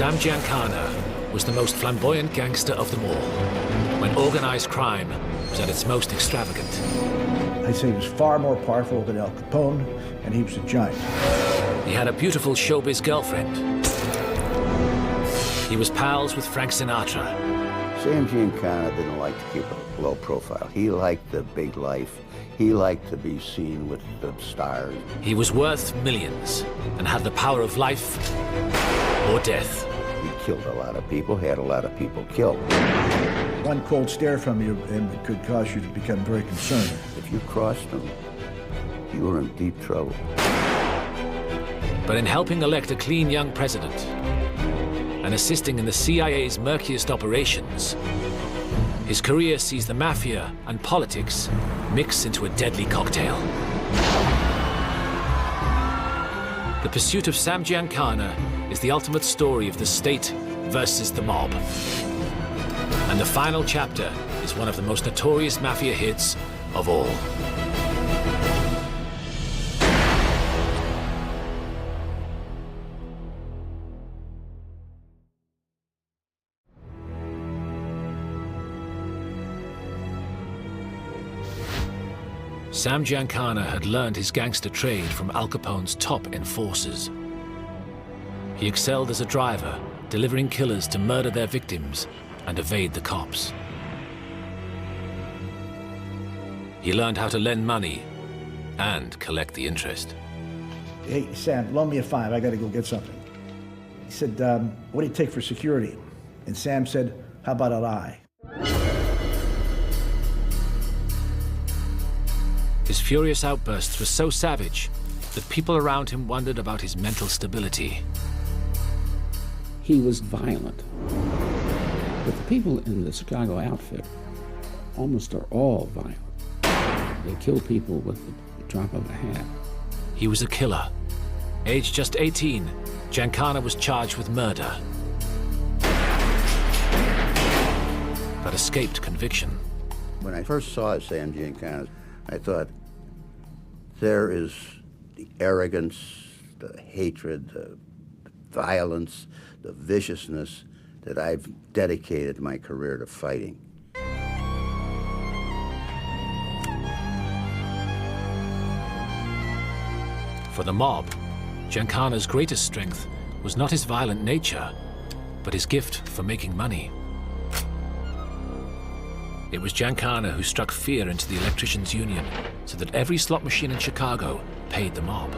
Sam Giancana was the most flamboyant gangster of them all, when organized crime was at its most extravagant. I'd say he was far more powerful than Al Capone, and he was a giant. He had a beautiful showbiz girlfriend. He was pals with Frank Sinatra. Sam Giancana didn't like to keep a low profile. He liked the big life. He liked to be seen with the stars. He was worth millions and had the power of life or death. He killed a lot of people, had a lot of people killed. One cold stare from you and it could cause you to become very concerned. If you crossed him, you were in deep trouble. But in helping elect a clean young president and assisting in the CIA's murkiest operations, his career sees the mafia and politics mix into a deadly cocktail. The pursuit of Sam Giancana is the ultimate story of the state versus the mob. And the final chapter is one of the most notorious mafia hits of all. Sam Giancana had learned his gangster trade from Al Capone's top enforcers. He excelled as a driver, delivering killers to murder their victims and evade the cops. He learned how to lend money and collect the interest. Hey, Sam, loan me a $5. I got to go get something. He said, what do you take for security? And Sam said, how about an eye? His furious outbursts were so savage that people around him wondered about his mental stability. He was violent. But the people in the Chicago outfit almost are all violent. They kill people with the drop of a hat. He was a killer. Aged just 18, Giancana was charged with murder, but escaped conviction. When I first saw Sam Giancana, I thought, there is the arrogance, the hatred, the violence, the viciousness that I've dedicated my career to fighting. For the mob, Giancana's greatest strength was not his violent nature, but his gift for making money. It was Giancana who struck fear into the electricians' union so that every slot machine in Chicago paid the mob.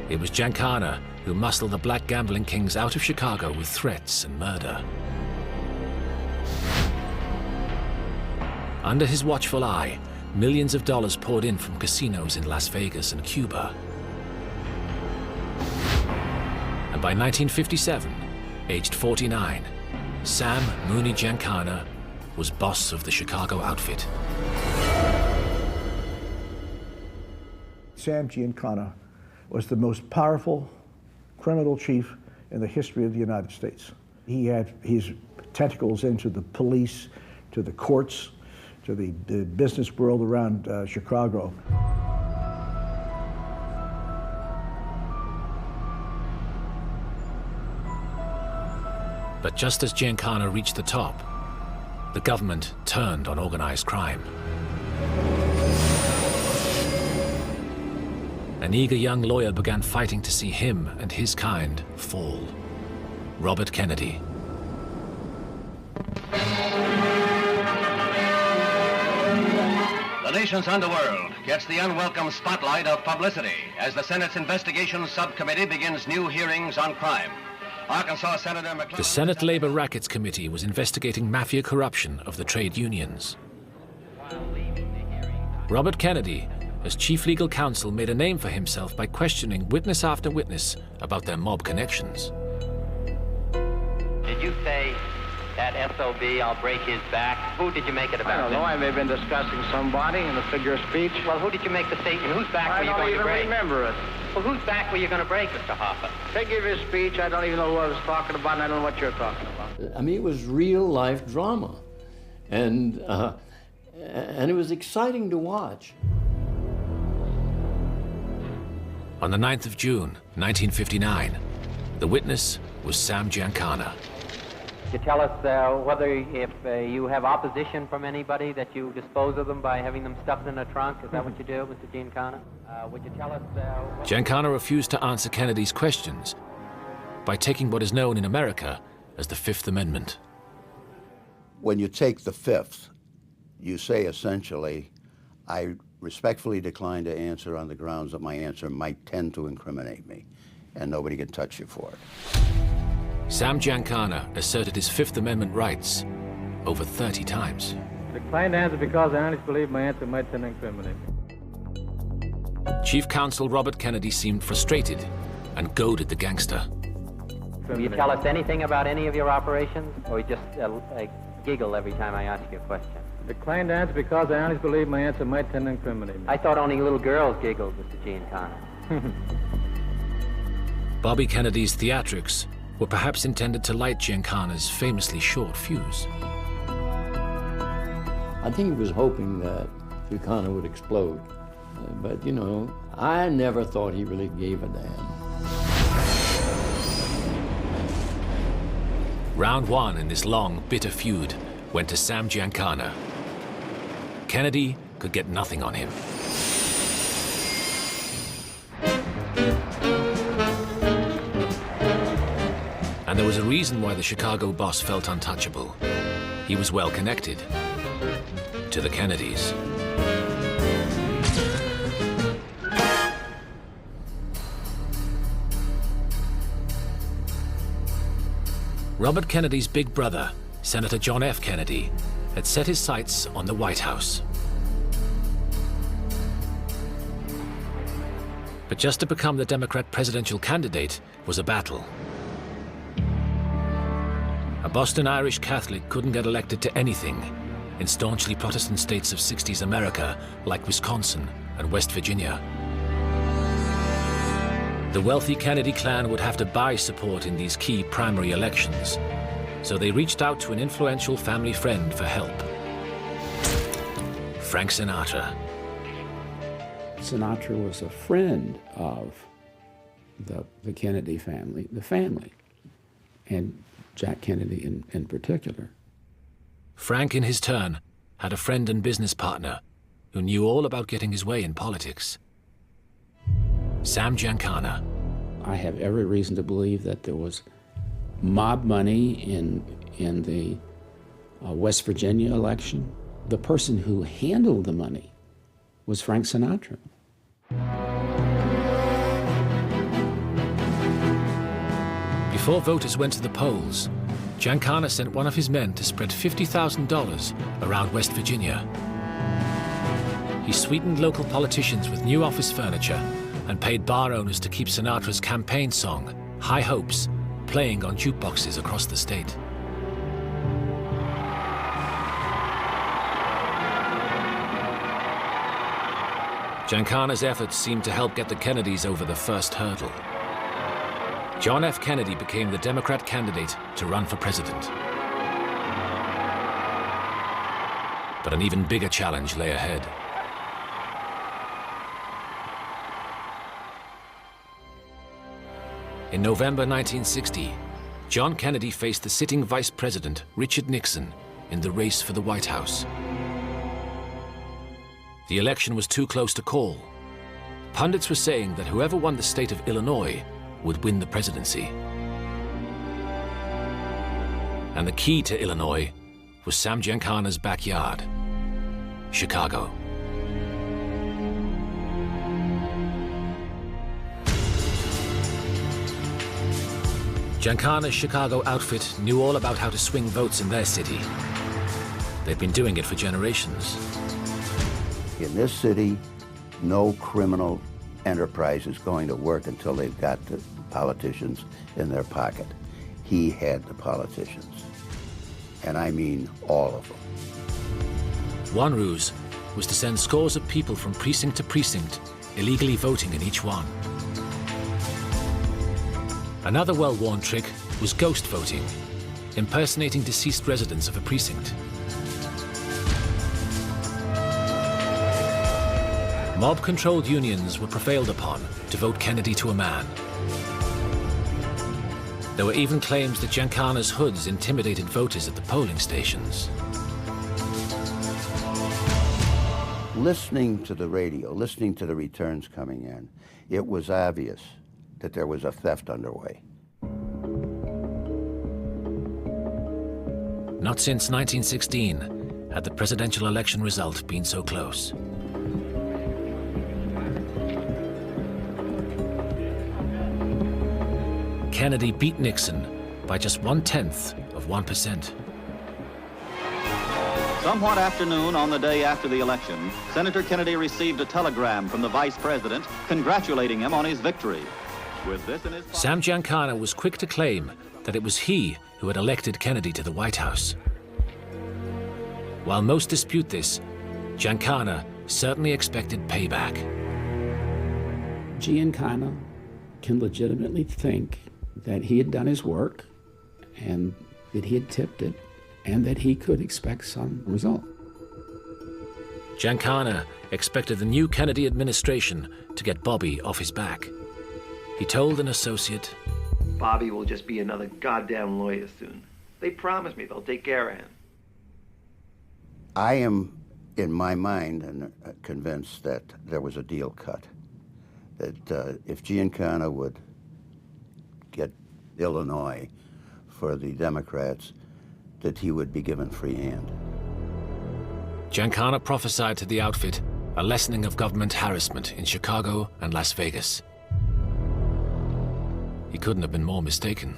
It was Giancana who muscled the black gambling kings out of Chicago with threats and murder. Under his watchful eye, millions of dollars poured in from casinos in Las Vegas and Cuba. And by 1957, aged 49, Sam Mooney Giancana was boss of the Chicago outfit. Sam Giancana was the most powerful criminal chief in the history of the United States. He had his tentacles into the police, to the courts, to the business world around Chicago. But just as Giancana reached the top, the government turned on organized crime. An eager young lawyer began fighting to see him and his kind fall. Robert Kennedy. The nation's underworld gets the unwelcome spotlight of publicity as the Senate's Investigations Subcommittee begins new hearings on crime. Arkansas Senator McClellan... The Senate Labor Rackets Committee was investigating mafia corruption of the trade unions. Robert Kennedy, as chief legal counsel, made a name for himself by questioning witness after witness about their mob connections. Did you say that SOB, I'll break his back? Who did you make it about? I don't know. I may have been discussing somebody in a figure of speech. Well, who did you make the statement? Whose back were you going to break? I don't even remember it. Well, whose back were you going to break, Mr. Hoffa? Figure of his speech, I don't even know who I was talking about, and I don't know what you're talking about. I mean, it was real-life drama, and it was exciting to watch. On the 9th of June, 1959, The witness was Sam Giancana. You tell us whether if you have opposition from anybody that you dispose of them by having them stuffed in a trunk. Is that what you do, Mr. Giancana? Would you tell us... Giancana refused to answer Kennedy's questions by taking what is known in America as the Fifth Amendment. When you take the Fifth, you say essentially, I respectfully decline to answer on the grounds that my answer might tend to incriminate me, and nobody can touch you for it. Sam Giancana asserted his Fifth Amendment rights over 30 times. I declined to answer because I honestly believe my answer might tend to incriminate me. Chief Counsel Robert Kennedy seemed frustrated and goaded the gangster. Will you tell us anything about any of your operations, or you just giggle every time I ask you a question? I declined to answer because I honestly believe my answer might tend to incriminate me. I thought only little girls giggled, Mr. Giancana. Bobby Kennedy's theatrics were perhaps intended to light Giancana's famously short fuse. I think he was hoping that Giancana would explode. But, you know, I never thought he really gave a damn. Round one in this long, bitter feud went to Sam Giancana. Kennedy could get nothing on him. And there was a reason why the Chicago boss felt untouchable. He was well connected to the Kennedys. Robert Kennedy's big brother, Senator John F. Kennedy, had set his sights on the White House. But just to become the Democrat presidential candidate was a battle. A Boston Irish Catholic couldn't get elected to anything in staunchly Protestant states of 60s America like Wisconsin and West Virginia. The wealthy Kennedy clan would have to buy support in these key primary elections, so they reached out to an influential family friend for help. Frank Sinatra. Sinatra was a friend of the Kennedy family, and Jack Kennedy in particular. Frank, in his turn, had a friend and business partner who knew all about getting his way in politics. Sam Giancana. I have every reason to believe that there was mob money in the West Virginia election. The person who handled the money was Frank Sinatra. Before voters went to the polls, Giancana sent one of his men to spread $50,000 around West Virginia. He sweetened local politicians with new office furniture and paid bar owners to keep Sinatra's campaign song, High Hopes, playing on jukeboxes across the state. Giancana's efforts seemed to help get the Kennedys over the first hurdle. John F. Kennedy became the Democrat candidate to run for president. But an even bigger challenge lay ahead. In November 1960, John Kennedy faced the sitting Vice President, Richard Nixon, in the race for the White House. The election was too close to call. Pundits were saying that whoever won the state of Illinois would win the presidency. And the key to Illinois was Sam Giancana's backyard, Chicago. Giancana's Chicago outfit knew all about how to swing votes in their city. They'd been doing it for generations. In this city, no criminal enterprise is going to work until they've got the politicians in their pocket. He had the politicians, and I mean all of them. One ruse was to send scores of people from precinct to precinct, illegally voting in each one. Another well-worn trick was ghost voting, impersonating deceased residents of a precinct. Mob-controlled unions were prevailed upon to vote Kennedy to a man. There were even claims that Giancana's hoods intimidated voters at the polling stations. Listening to the radio, listening to the returns coming in, it was obvious that there was a theft underway. Not since 1916 had the presidential election result been so close. Kennedy beat Nixon by just 0.1%. Somewhat after noon on the day after the election, Senator Kennedy received a telegram from the vice president congratulating him on his victory. With this in his pocket, Sam Giancana was quick to claim that it was he who had elected Kennedy to the White House. While most dispute this, Giancana certainly expected payback. Giancana can legitimately think that he had done his work and that he had tipped it and that he could expect some result. Giancana expected the new Kennedy administration to get Bobby off his back. He told an associate, "Bobby will just be another goddamn lawyer soon. They promised me they'll take care of him." I am, in my mind, convinced that there was a deal cut. That if Giancana would get Illinois for the Democrats, that he would be given free hand. Giancana prophesied to the outfit a lessening of government harassment in Chicago and Las Vegas. He couldn't have been more mistaken.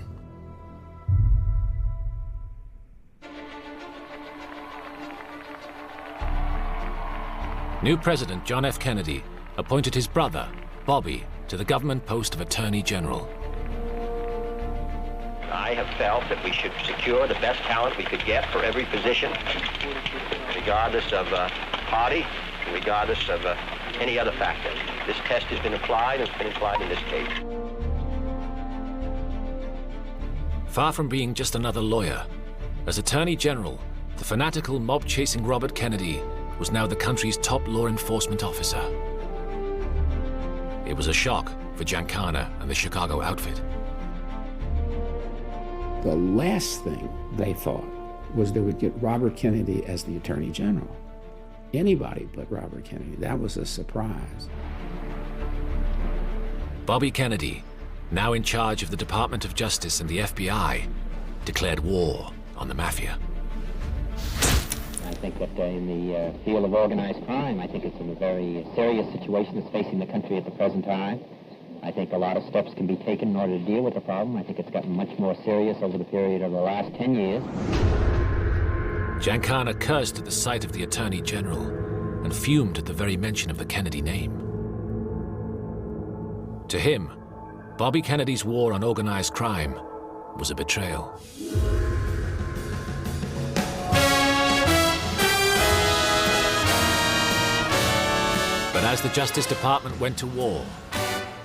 New President John F. Kennedy appointed his brother, Bobby, to the government post of Attorney General. I have felt that we should secure the best talent we could get for every position, regardless of party, regardless of any other factor. This test has been applied, and it's been applied in this case. Far from being just another lawyer, as Attorney General, the fanatical mob-chasing Robert Kennedy was now the country's top law enforcement officer. It was a shock for Giancana and the Chicago outfit. The last thing they thought was they would get Robert Kennedy as the Attorney General. Anybody but Robert Kennedy. That was a surprise. Bobby Kennedy, now in charge of the Department of Justice and the FBI, declared war on the Mafia. I think that in the field of organized crime, I think it's a very serious situation that's facing the country at the present time. I think a lot of steps can be taken in order to deal with the problem. I think it's gotten much more serious over the period of the last 10 years. Giancana cursed at the sight of the Attorney General and fumed at the very mention of the Kennedy name. To him, Bobby Kennedy's war on organized crime was a betrayal. But as the Justice Department went to war,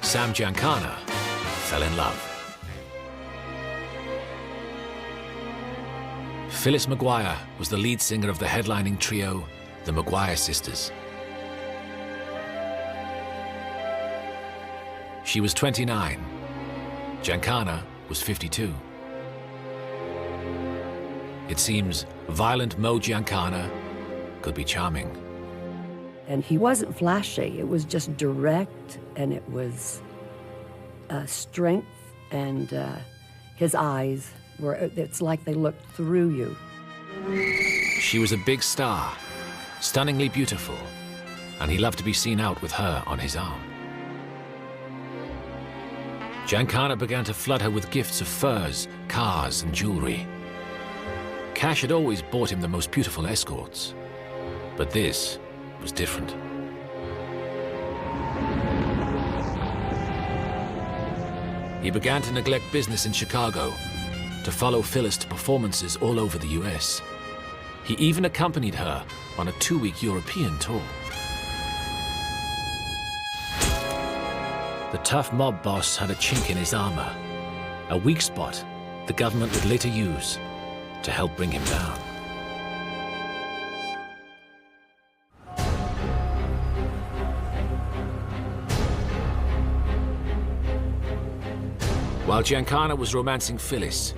Sam Giancana fell in love. Phyllis McGuire was the lead singer of the headlining trio, the McGuire Sisters. She was 29. Giancana was 52. It seems violent Mo Giancana could be charming. And he wasn't flashy. It was just direct, and it was strength, and his eyes were, it's like they looked through you. She was a big star, stunningly beautiful, and he loved to be seen out with her on his arm. Giancana began to flood her with gifts of furs, cars, and jewelry. Cash had always bought him the most beautiful escorts, but this was different. He began to neglect business in Chicago, to follow Phyllis to performances all over the US. He even accompanied her on a 2-week European tour. The tough mob boss had a chink in his armor, a weak spot the government would later use to help bring him down. While Giancana was romancing Phyllis,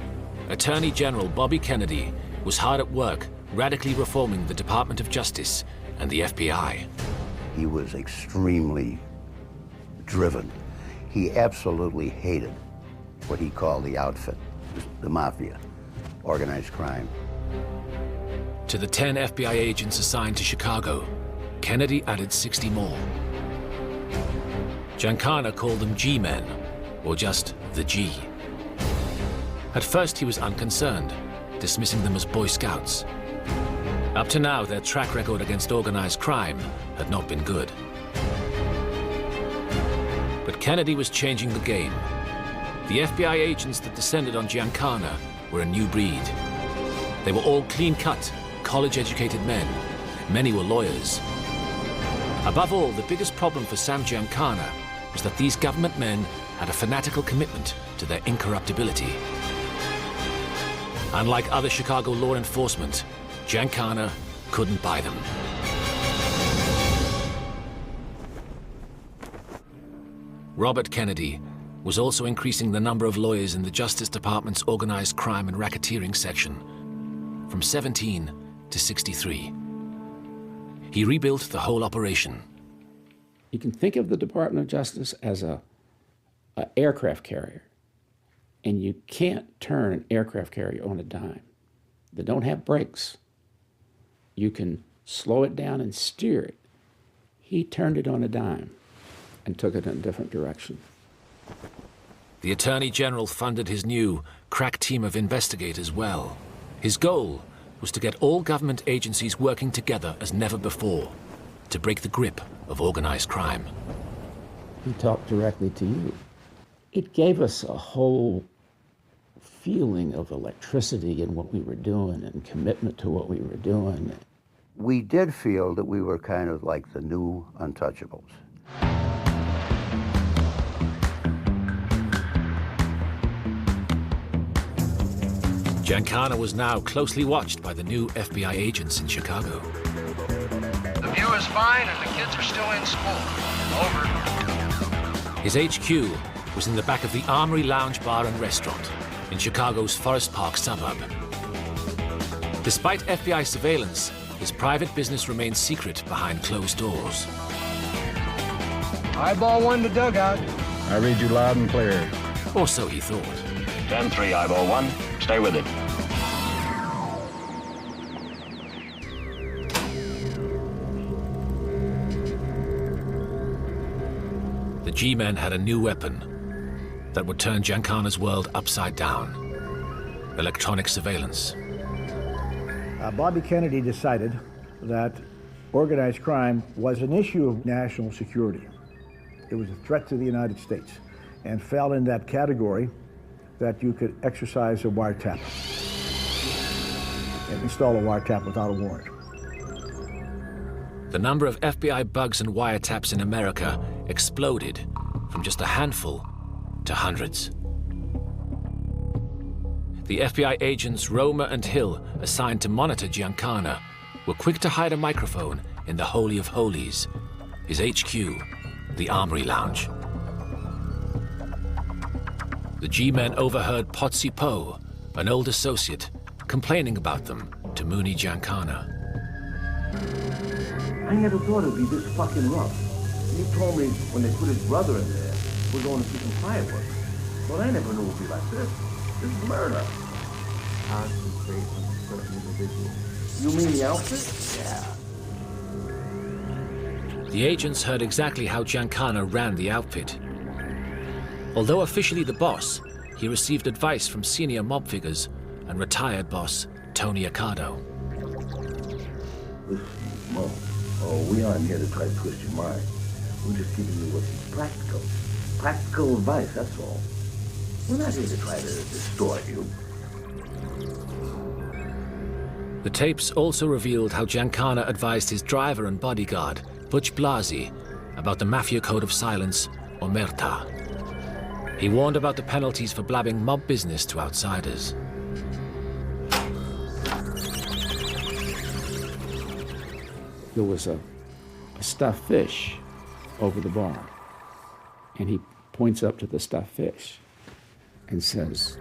Attorney General Bobby Kennedy was hard at work radically reforming the Department of Justice and the FBI. He was extremely driven. He absolutely hated what he called the outfit, the Mafia, organized crime. To the 10 FBI agents assigned to Chicago, Kennedy added 60 more. Giancana called them G-men, or just the G. At first, he was unconcerned, dismissing them as Boy Scouts. Up to now, their track record against organized crime had not been good. But Kennedy was changing the game. The FBI agents that descended on Giancana were a new breed. They were all clean-cut, college-educated men. Many were lawyers. Above all, the biggest problem for Sam Giancana was that these government men had a fanatical commitment to their incorruptibility. Unlike other Chicago law enforcement, Giancana couldn't buy them. Robert Kennedy was also increasing the number of lawyers in the Justice Department's Organized Crime and Racketeering section from 17 to 63. He rebuilt the whole operation. You can think of the Department of Justice as an aircraft carrier, and you can't turn an aircraft carrier on a dime. They don't have brakes. You can slow it down and steer it. He turned it on a dime and took it in a different direction. The Attorney General funded his new crack team of investigators well. His goal was to get all government agencies working together as never before, to break the grip of organized crime. He talked directly to you. It gave us a whole feeling of electricity in what we were doing and commitment to what we were doing. We did feel that we were kind of like the new untouchables. Giancana was now closely watched by the new FBI agents in Chicago. The view is fine and the kids are still in school. Over. His HQ was in the back of the Armory Lounge Bar and Restaurant in Chicago's Forest Park suburb. Despite FBI surveillance, his private business remained secret behind closed doors. Eyeball one to dugout. I read you loud and clear. Or so he thought. 10-3, eyeball one. Stay with it. The G-men had a new weapon that would turn Giancana's world upside down. Electronic surveillance. Bobby Kennedy decided that organized crime was an issue of national security. It was a threat to the United States and fell in that category that you could exercise a wiretap and install a wiretap without a warrant. The number of FBI bugs and wiretaps in America exploded from just a handful to hundreds. The FBI agents Romer and Hill, assigned to monitor Giancana, were quick to hide a microphone in the Holy of Holies, his HQ, the Armory Lounge. The G-men overheard Potsy Poe, an old associate, complaining about them to Mooney Giancana. I never thought it'd be this fucking rough. You told me when they put his brother in there, we're going to see some fireworks. Well, I never knew it'd be like this. This is murder. Concentrate on certain individuals. You mean the outfit? Yeah. The agents heard exactly how Giancana ran the outfit. Although officially the boss, he received advice from senior mob figures and retired boss Tony Accardo. Listen, Mo. Oh, we aren't here to try to twist your mind. We're just giving you what's practical. Practical advice, that's all. We're not here to try to distort you. The tapes also revealed how Giancana advised his driver and bodyguard, Butch Blasi, about the Mafia Code of Silence, Omerta. He warned about the penalties for blabbing mob business to outsiders. There was a stuffed fish over the bar, and he points up to the stuffed fish. and says,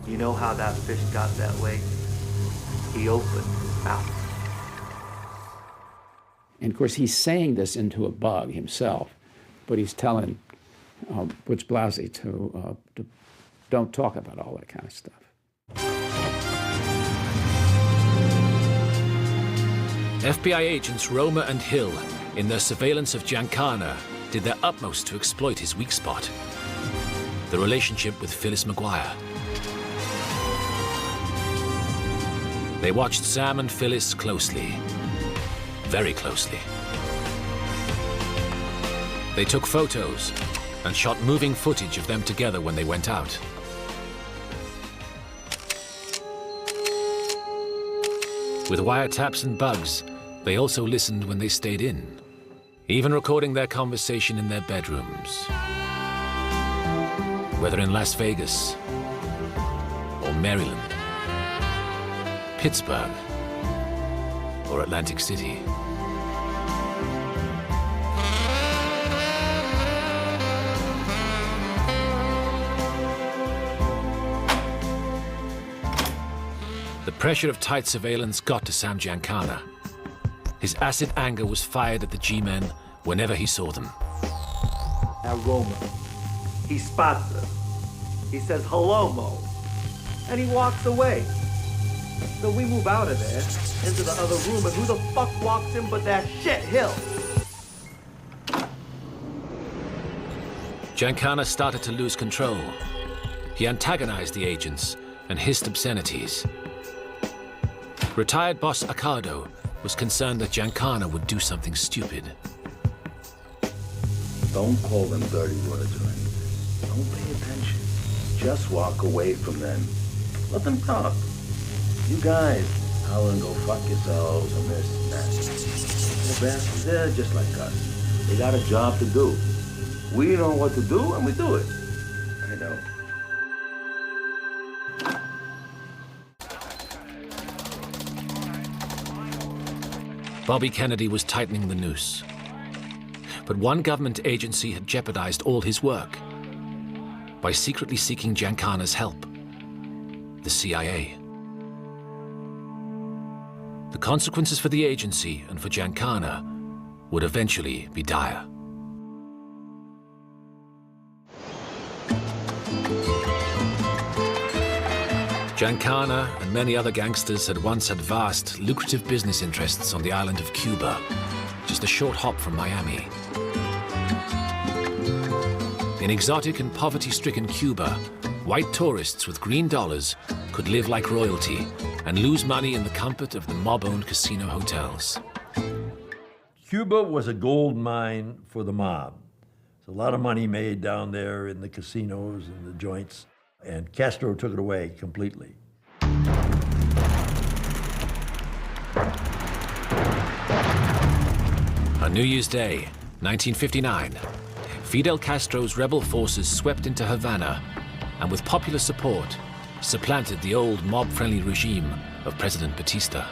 You know how that fish got that way? He opened his mouth. and of course he's saying this into a bug himself, but he's telling Butch Blasey to don't talk about all that kind of stuff. FBI agents Roma and Hill, in their surveillance of Giancana, did their utmost to exploit his weak spot, the relationship with Phyllis McGuire. They watched Sam and Phyllis closely, very closely. They took photos and shot moving footage of them together when they went out. With wiretaps and bugs, they also listened when they stayed in, even recording their conversation in their bedrooms. Whether in Las Vegas, or Maryland, Pittsburgh, or Atlantic City. The pressure of tight surveillance got to Sam Giancana. His acid anger was fired at the G-men whenever he saw them. Now Roma, he spots us. He says, hello, Mo. And he walks away. So we move out of there, into the other room, and who the fuck walks in but that shit Hill? Giancana started to lose control. He antagonized the agents and hissed obscenities. Retired boss Accardo was concerned that Giancana would do something stupid. Don't call them dirty words or anything. Don't pay attention. Just walk away from them. Let them talk. You guys, holler and go fuck yourselves and this and that. They're bastards. They're just like us. They got a job to do. We know what to do, and we do it. I know. Bobby Kennedy was tightening the noose. But one government agency had jeopardized all his work by secretly seeking Giancana's help: the CIA. The consequences for the agency and for Giancana would eventually be dire. Giancana and many other gangsters had once had vast, lucrative business interests on the island of Cuba, just a short hop from Miami. In exotic and poverty-stricken Cuba, white tourists with green dollars could live like royalty and lose money in the comfort of the mob-owned casino hotels. Cuba was a gold mine for the mob. There's a lot of money made down there in the casinos and the joints, and Castro took it away completely. On New Year's Day, 1959, Fidel Castro's rebel forces swept into Havana and, with popular support, supplanted the old mob-friendly regime of President Batista.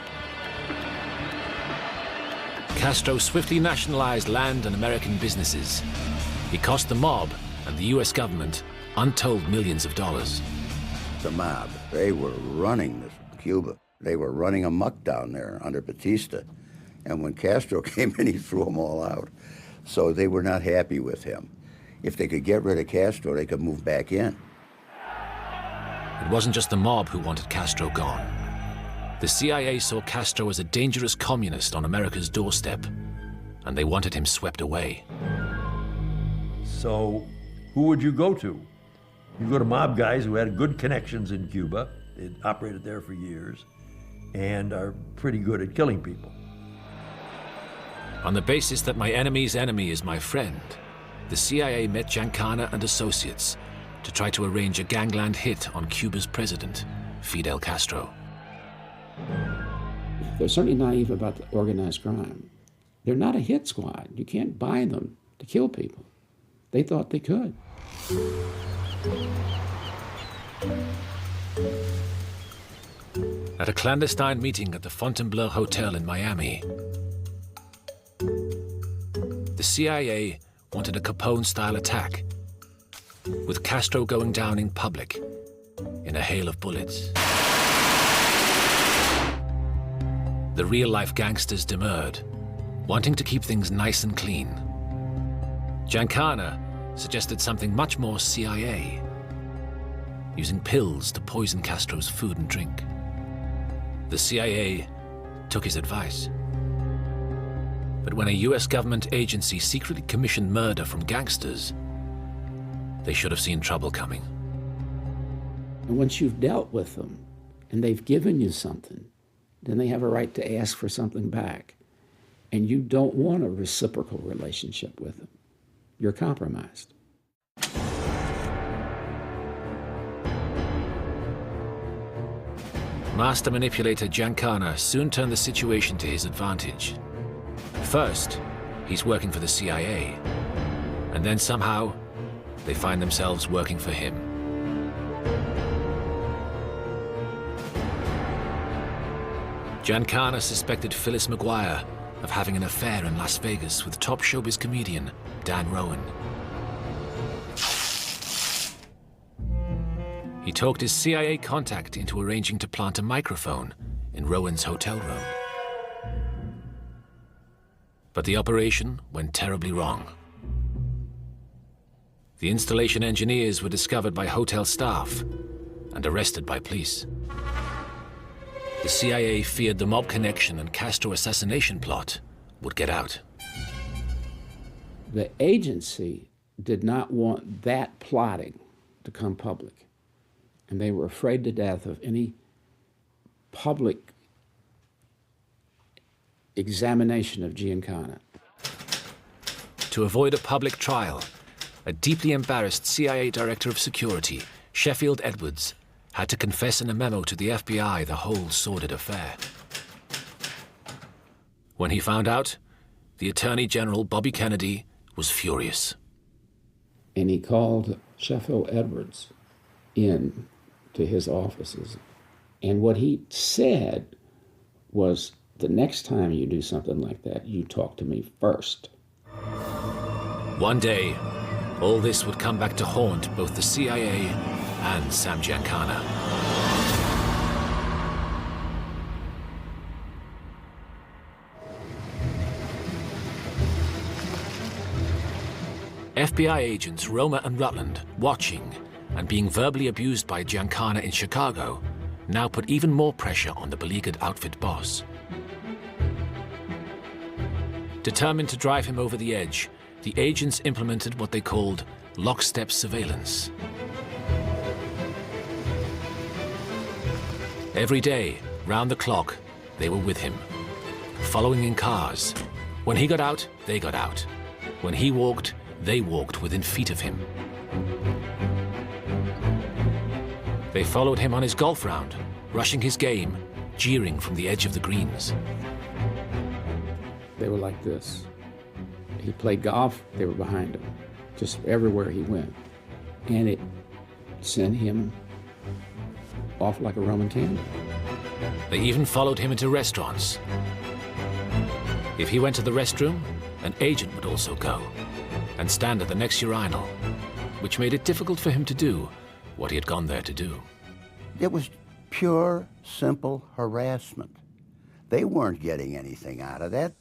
Castro swiftly nationalized land and American businesses. He cost the mob and the U.S. government untold millions of dollars. The mob, they were running Cuba. They were running amok down there under Batista. And when Castro came in, he threw them all out. So they were not happy with him. If they could get rid of Castro, they could move back in. It wasn't just the mob who wanted Castro gone. The CIA saw Castro as a dangerous communist on America's doorstep, and they wanted him swept away. So who would you go to? You go to mob guys who had good connections in Cuba. They'd operated there for years and are pretty good at killing people. On the basis that my enemy's enemy is my friend, the CIA met Giancana and associates to try to arrange a gangland hit on Cuba's president, Fidel Castro. They're certainly naive about the organized crime. They're not a hit squad. You can't buy them to kill people. They thought they could. At a clandestine meeting at the Fontainebleau Hotel in Miami, the CIA wanted a Capone-style attack. with Castro going down in public in a hail of bullets. The real-life gangsters demurred, wanting to keep things nice and clean. Giancana suggested something much more CIA, using pills to poison Castro's food and drink. The CIA took his advice. But when a US government agency secretly commissioned murder from gangsters, they should have seen trouble coming. And once you've dealt with them and they've given you something, then they have a right to ask for something back. And you don't want a reciprocal relationship with them. You're compromised. Master manipulator Giancana soon turned the situation to his advantage. First, he's working for the CIA, and then somehow, they find themselves working for him. Giancana suspected Phyllis McGuire of having an affair in Las Vegas with top showbiz comedian Dan Rowan. He talked his CIA contact into arranging to plant a microphone in Rowan's hotel room. But the operation went terribly wrong. The installation engineers were discovered by hotel staff and arrested by police. The CIA feared the mob connection and Castro assassination plot would get out. The agency did not want that plotting to come public, and they were afraid to death of any public examination of Giancana. To avoid a public trial, a deeply embarrassed CIA director of security, Sheffield Edwards, had to confess in a memo to the FBI the whole sordid affair. When he found out, the Attorney General, Bobby Kennedy, was furious. And he called Sheffield Edwards in to his offices. And what he said was, the next time you do something like that, you talk to me first. One day, all this would come back to haunt both the CIA and Sam Giancana. FBI agents Roma and Rutland, watching and being verbally abused by Giancana in Chicago, now put even more pressure on the beleaguered outfit boss. Determined to drive him over the edge, the agents implemented what they called lockstep surveillance. Every day, round the clock, they were with him, following in cars. When he got out, they got out. When he walked, they walked within feet of him. They followed him on his golf round, rushing his game, jeering from the edge of the greens. They were like this. He played golf, they were behind him, just everywhere he went. And it sent him off like a Roman candle. They even followed him into restaurants. If he went to the restroom, an agent would also go and stand at the next urinal, which made it difficult for him to do what he had gone there to do. It was pure, simple harassment. They weren't getting anything out of that.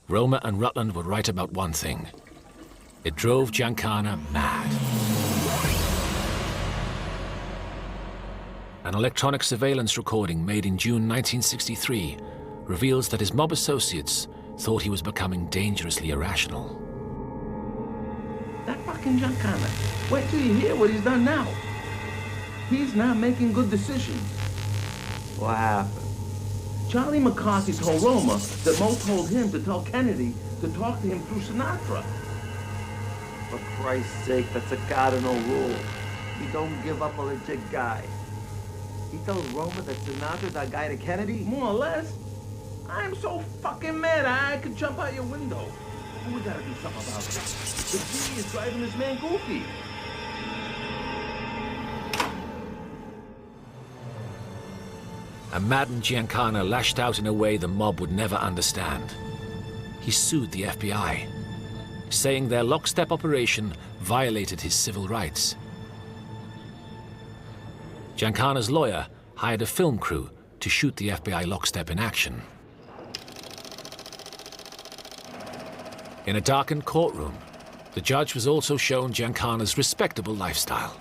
Roma and Rutland were right about one thing. It drove Giancana mad. An electronic surveillance recording made in June 1963 reveals that his mob associates thought he was becoming dangerously irrational. That fucking Giancana. Wait till you hear what he's done now. He's not making good decisions. What happened? Charlie McCarthy told Roma that Mo told him to tell Kennedy to talk to him through Sinatra. For Christ's sake, that's a cardinal rule. You don't give up a legit guy. He tells Roma that Sinatra's our guy to Kennedy? More or less. I'm so fucking mad I could jump out your window. We gotta do something about this. The G is driving this man goofy. A maddened Giancana lashed out in a way the mob would never understand. He sued the FBI. saying their lockstep operation violated his civil rights. Giancana's lawyer hired a film crew to shoot the FBI lockstep in action. In a darkened courtroom, the judge was also shown Giancana's respectable lifestyle.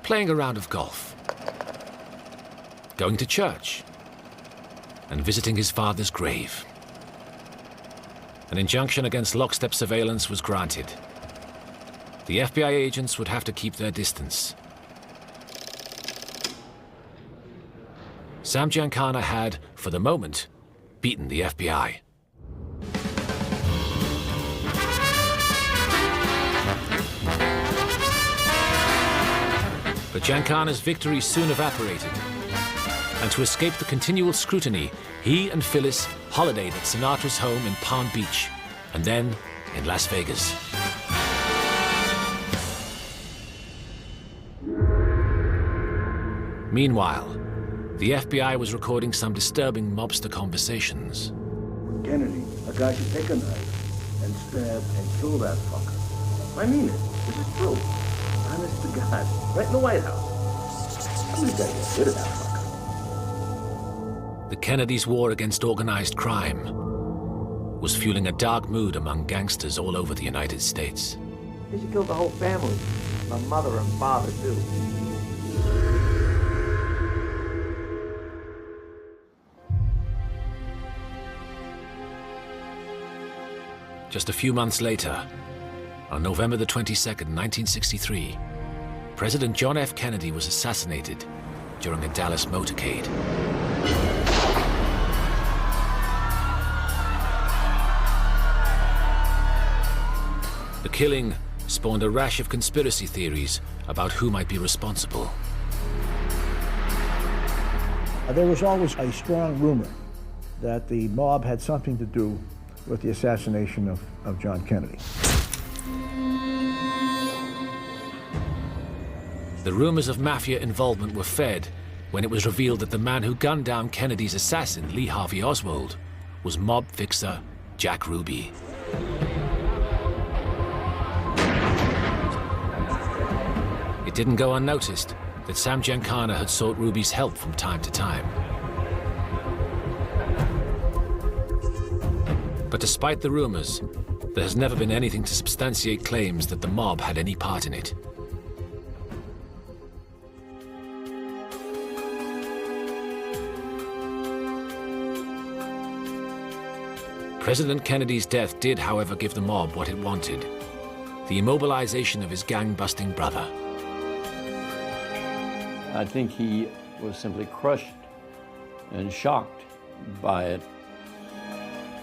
Playing a round of golf, going to church, and visiting his father's grave. An injunction against lockstep surveillance was granted. The FBI agents would have to keep their distance. Sam Giancana had, for the moment, beaten the FBI. But Giancana's victory soon evaporated. And to escape the continual scrutiny, he and Phyllis holidayed at Sinatra's home in Palm Beach, and then in Las Vegas. Meanwhile, the FBI was recording some disturbing mobster conversations. Kennedy, a guy should take a knife and stab and kill that fucker. I mean it. This is true. Honest to God. Right in the White House. Somebody's got to get rid of that fucker. The Kennedys' war against organized crime was fueling a dark mood among gangsters all over the United States. They should kill the whole family. My mother and father, too. Just a few months later, on November the 22nd, 1963, President John F. Kennedy was assassinated during a Dallas motorcade. The killing spawned a rash of conspiracy theories about who might be responsible. There was always a strong rumor that the mob had something to do with the assassination of John Kennedy. The rumors of Mafia involvement were fed when it was revealed that the man who gunned down Kennedy's assassin, Lee Harvey Oswald, was mob fixer Jack Ruby. It didn't go unnoticed that Sam Giancana had sought Ruby's help from time to time. But despite the rumors, there has never been anything to substantiate claims that the mob had any part in it. President Kennedy's death did, however, give the mob what it wanted: the immobilization of his gang-busting brother. I think he was simply crushed and shocked by it.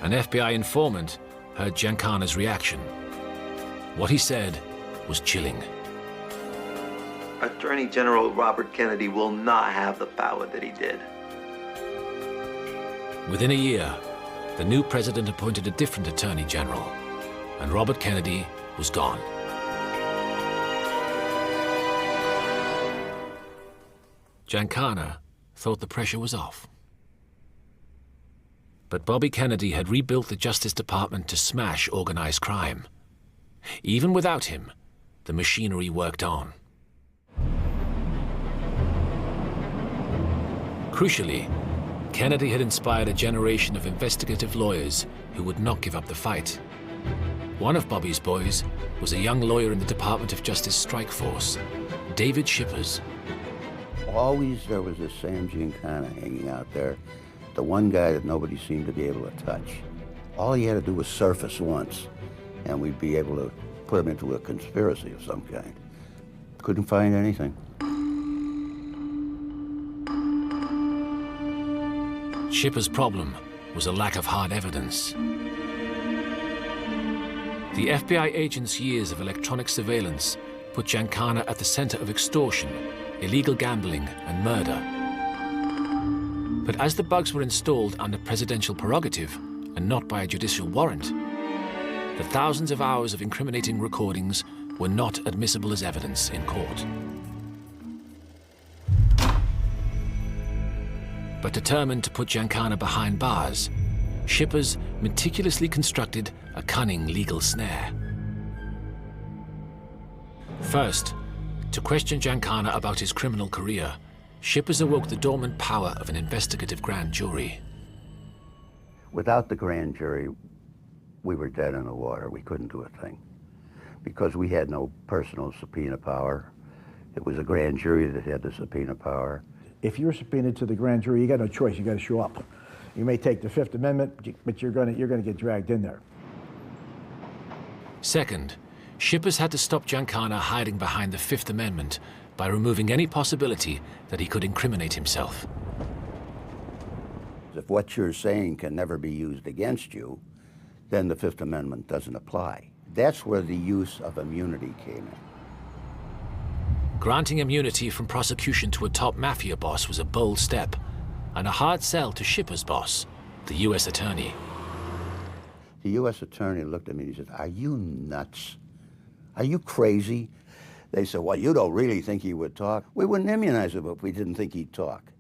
An FBI informant heard Giancana's reaction. What he said was chilling. Attorney General Robert Kennedy will not have the power that he did. Within a year, the new president appointed a different attorney general, and Robert Kennedy was gone. Giancana thought the pressure was off. But Bobby Kennedy had rebuilt the Justice Department to smash organized crime. Even without him, the machinery worked on. Crucially, Kennedy had inspired a generation of investigative lawyers who would not give up the fight. One of Bobby's boys was a young lawyer in the Department of Justice strike force, David Shippers. Always there was this Sam Giancana hanging out there, the one guy that nobody seemed to be able to touch. All he had to do was surface once, and we'd be able to put him into a conspiracy of some kind. Couldn't find anything. Shippers' problem was a lack of hard evidence. The FBI agents' years of electronic surveillance put Giancana at the center of extortion, illegal gambling, and murder. But as the bugs were installed under presidential prerogative and not by a judicial warrant, the thousands of hours of incriminating recordings were not admissible as evidence in court. But determined to put Giancana behind bars, Shippers meticulously constructed a cunning legal snare. First, to question Giancana about his criminal career, Shippers awoke the dormant power of an investigative grand jury. Without the grand jury, we were dead in the water. We couldn't do a thing because we had no personal subpoena power. It was a grand jury that had the subpoena power. If you're subpoenaed to the grand jury, you got no choice. You got to show up. You may take the Fifth Amendment, but you're going to get dragged in there. Second, Shippers had to stop Giancana hiding behind the Fifth Amendment by removing any possibility that he could incriminate himself. If what you're saying can never be used against you, then the Fifth Amendment doesn't apply. That's where the use of immunity came in. Granting immunity from prosecution to a top Mafia boss was a bold step, and a hard sell to Shippers' boss, the U.S. Attorney. The U.S. Attorney looked at me and he said, "Are you nuts? Are you crazy?" They said, "Well, you don't really think he would talk." We wouldn't immunize him if we didn't think he'd talk.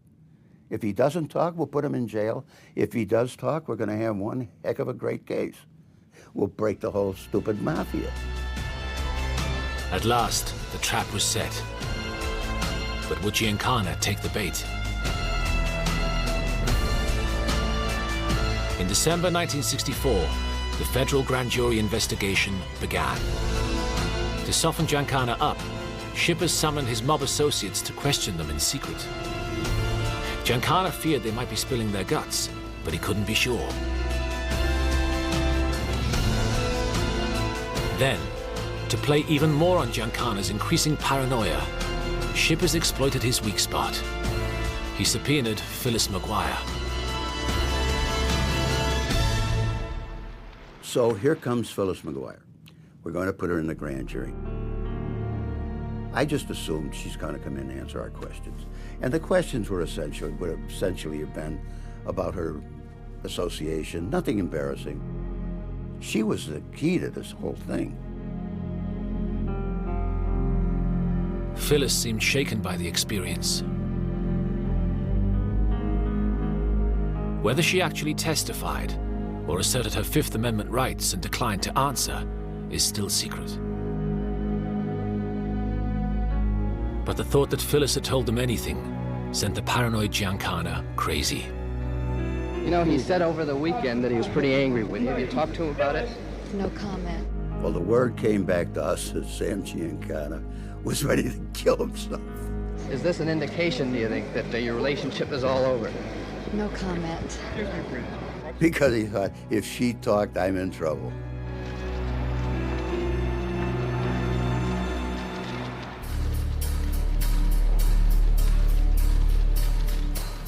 If he doesn't talk, we'll put him in jail. If he does talk, we're going to have one heck of a great case. We'll break the whole stupid mafia. At last, the trap was set. But would Giancana take the bait? In December 1964, the federal grand jury investigation began. To soften Giancana up, Shippers summoned his mob associates to question them in secret. Giancana feared they might be spilling their guts, but he couldn't be sure. Then, to play even more on Giancana's increasing paranoia, Shippers exploited his weak spot. He subpoenaed Phyllis McGuire. So here comes Phyllis McGuire. We're going to put her in the grand jury. I just assumed she's going to come in and answer our questions. And the questions would essentially have been about her association, nothing embarrassing. She was the key to this whole thing. Phyllis seemed shaken by the experience. Whether she actually testified or asserted her Fifth Amendment rights and declined to answer is still secret. But the thought that Phyllis had told them anything sent the paranoid Giancana crazy. You know, he said over the weekend that he was pretty angry with you. Have you talked to him about it? No comment. Well, the word came back to us that Sam Giancana was ready to kill himself. Is this an indication, do you think, that your relationship is all over? No comment. Because he thought, if she talked, I'm in trouble.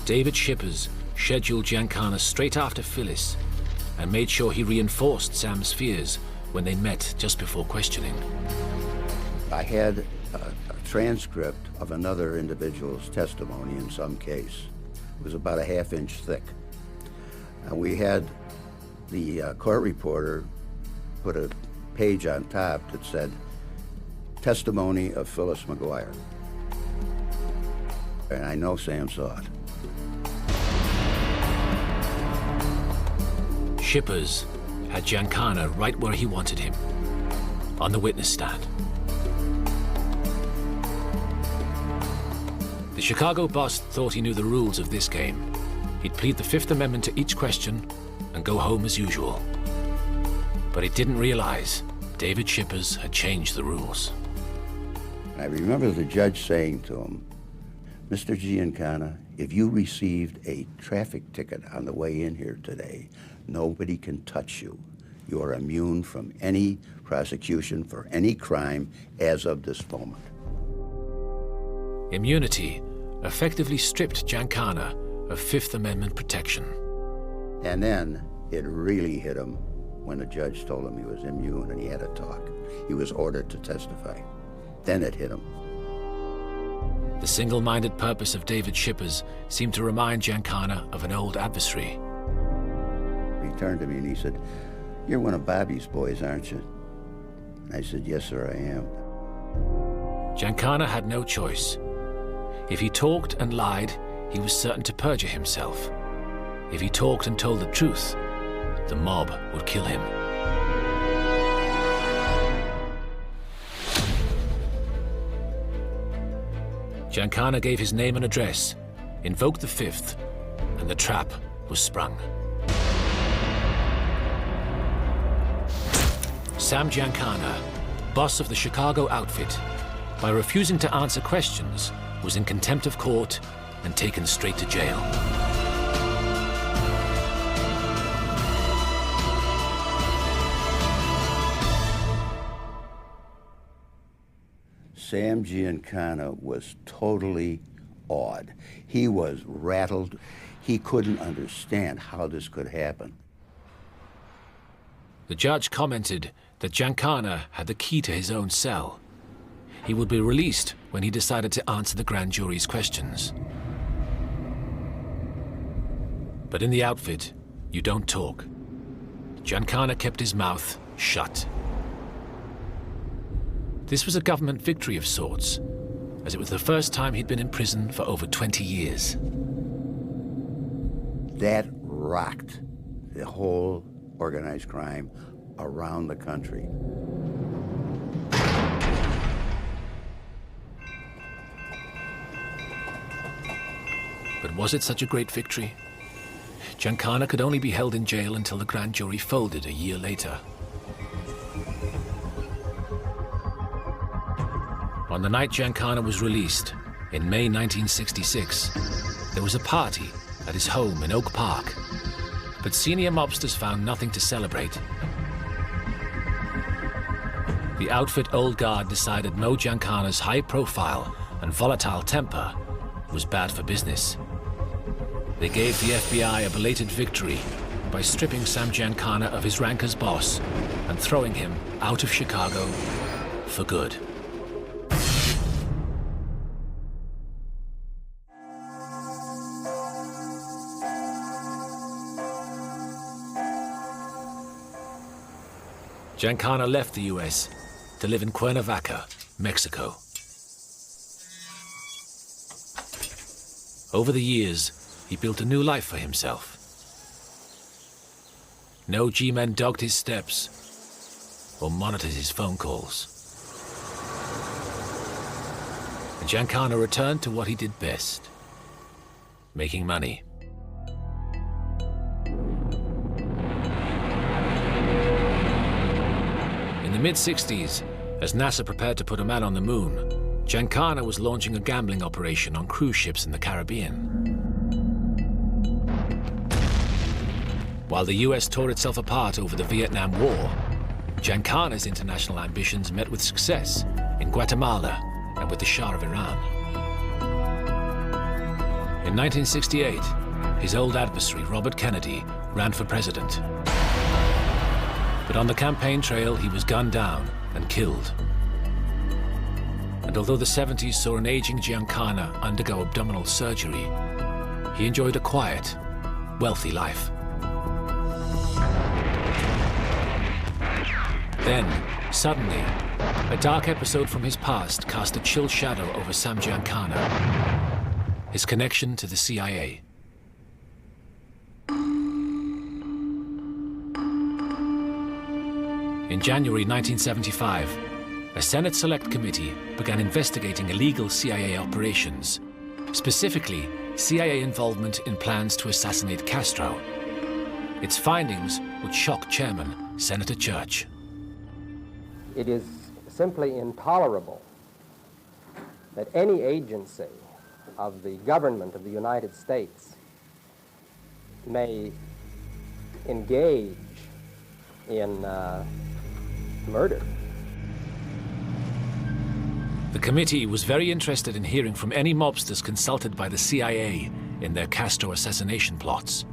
David Shippers scheduled Giancana straight after Phyllis and made sure he reinforced Sam's fears when they met just before questioning. I had a transcript of another individual's testimony in some case. It was about a half-inch thick. And we had the court reporter put a page on top that said, "Testimony of Phyllis McGuire." And I know Sam saw it. Shippers had Giancana right where he wanted him, on the witness stand. The Chicago boss thought he knew the rules of this game. He'd plead the Fifth Amendment to each question and go home as usual. But he didn't realize David Shippers had changed the rules. I remember the judge saying to him, "Mr. Giancana, if you received a traffic ticket on the way in here today, nobody can touch you. You are immune from any prosecution for any crime as of this moment." Immunity effectively stripped Giancana of Fifth Amendment protection. And then it really hit him when the judge told him he was immune and he had to talk. He was ordered to testify. Then it hit him. The single-minded purpose of David Shippers seemed to remind Giancana of an old adversary. He turned to me and he said, "You're one of Bobby's boys, aren't you?" And I said, "Yes, sir, I am." Giancana had no choice. If he talked and lied, he was certain to perjure himself. If he talked and told the truth, the mob would kill him. Giancana gave his name and address, invoked the Fifth, and the trap was sprung. Sam Giancana, boss of the Chicago outfit, by refusing to answer questions, was in contempt of court and taken straight to jail. Sam Giancana was totally awed. He was rattled. He couldn't understand how this could happen. The judge commented that Giancana had the key to his own cell. He would be released when he decided to answer the grand jury's questions. But in the outfit, you don't talk. Giancana kept his mouth shut. This was a government victory of sorts, as it was the first time he'd been in prison for over 20 years. That rocked the whole organized crime around the country. But was it such a great victory? Giancana could only be held in jail until the grand jury folded a year later. On the night Giancana was released, in May 1966, there was a party at his home in Oak Park, but senior mobsters found nothing to celebrate. The outfit old guard decided Mo Giancana's high profile and volatile temper was bad for business. They gave the FBI a belated victory by stripping Sam Giancana of his rank as boss and throwing him out of Chicago for good. Giancana left the US to live in Cuernavaca, Mexico. Over the years, he built a new life for himself. No G-men dogged his steps or monitored his phone calls. And Giancana returned to what he did best, making money. In the mid-60s, as NASA prepared to put a man on the moon, Giancana was launching a gambling operation on cruise ships in the Caribbean. While the US tore itself apart over the Vietnam War, Giancana's international ambitions met with success in Guatemala and with the Shah of Iran. In 1968, his old adversary, Robert Kennedy, ran for president. But on the campaign trail, he was gunned down and killed. And although the 70s saw an aging Giancana undergo abdominal surgery, he enjoyed a quiet, wealthy life. Then, suddenly, a dark episode from his past cast a chill shadow over Sam Giancana, his connection to the CIA. In January 1975, a Senate Select Committee began investigating illegal CIA operations, specifically CIA involvement in plans to assassinate Castro. Its findings would shock Chairman Senator Church. It is simply intolerable that any agency of the government of the United States may engage in murder. The committee was very interested in hearing from any mobsters consulted by the CIA in their Castro assassination plots.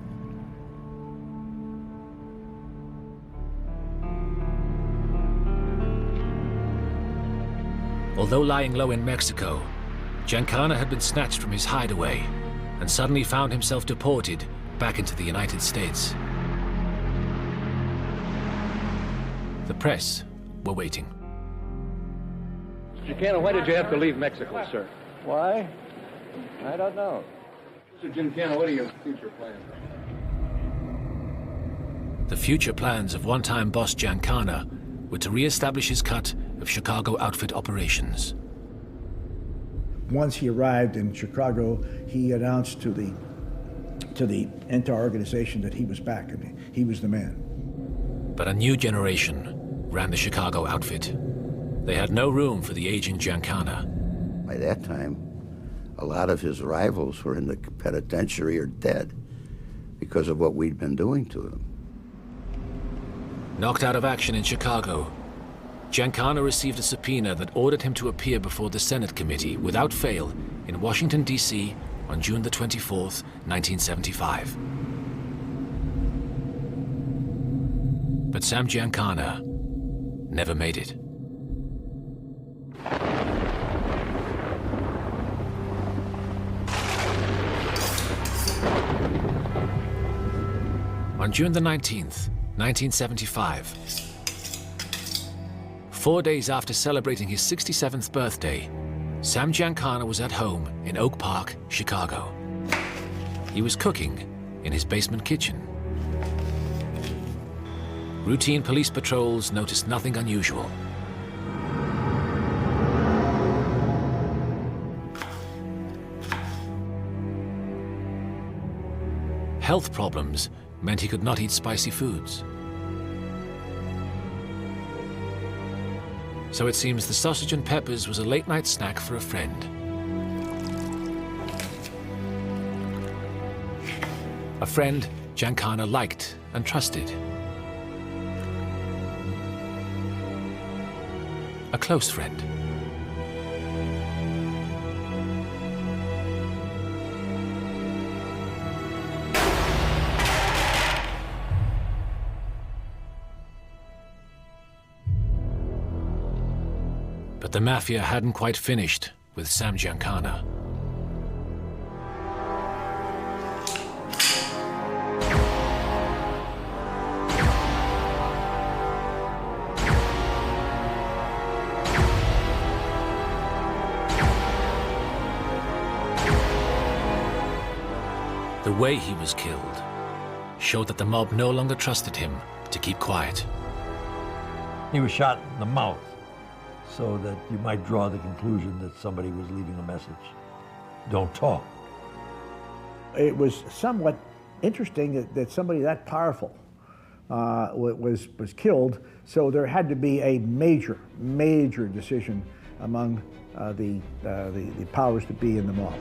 Although lying low in Mexico, Giancana had been snatched from his hideaway and suddenly found himself deported back into the United States. The press were waiting. Giancana, why did you have to leave Mexico, sir? Why? I don't know. Mr. Giancana, what are your future plans? The future plans of one-time boss Giancana were to re-establish his cut of Chicago outfit operations. Once he arrived in Chicago, he announced to the entire organization that he was back and he was the man. But a new generation ran the Chicago outfit. They had no room for the aging Giancana. By that time, a lot of his rivals were in the penitentiary or dead because of what we'd been doing to them. Knocked out of action in Chicago, Giancana received a subpoena that ordered him to appear before the Senate committee without fail in Washington, D.C. on June the 24th, 1975. But Sam Giancana never made it. On June the 19th, 1975, 4 days after celebrating his 67th birthday, Sam Giancana was at home in Oak Park, Chicago. He was cooking in his basement kitchen. Routine police patrols noticed nothing unusual. Health problems meant he could not eat spicy foods. So it seems the sausage and peppers was a late-night snack for a friend. A friend Giancana liked and trusted. A close friend. But the Mafia hadn't quite finished with Sam Giancana. The way he was killed showed that the mob no longer trusted him to keep quiet. He was shot in the mouth, so that you might draw the conclusion that somebody was leaving a message. Don't talk. It was somewhat interesting that somebody that powerful was killed, so there had to be a major decision among the powers that be in the mob.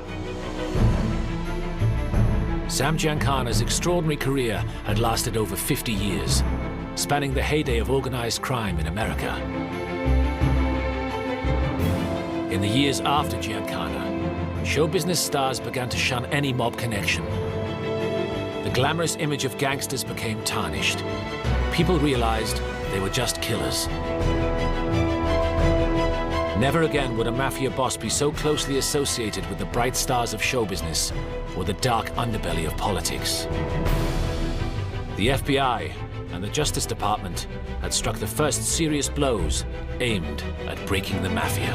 Sam Giancana's extraordinary career had lasted over 50 years, spanning the heyday of organized crime in America. In the years after Giancana, show business stars began to shun any mob connection. The glamorous image of gangsters became tarnished. People realized they were just killers. Never again would a mafia boss be so closely associated with the bright stars of show business or the dark underbelly of politics. The FBI and the Justice Department had struck the first serious blows aimed at breaking the Mafia.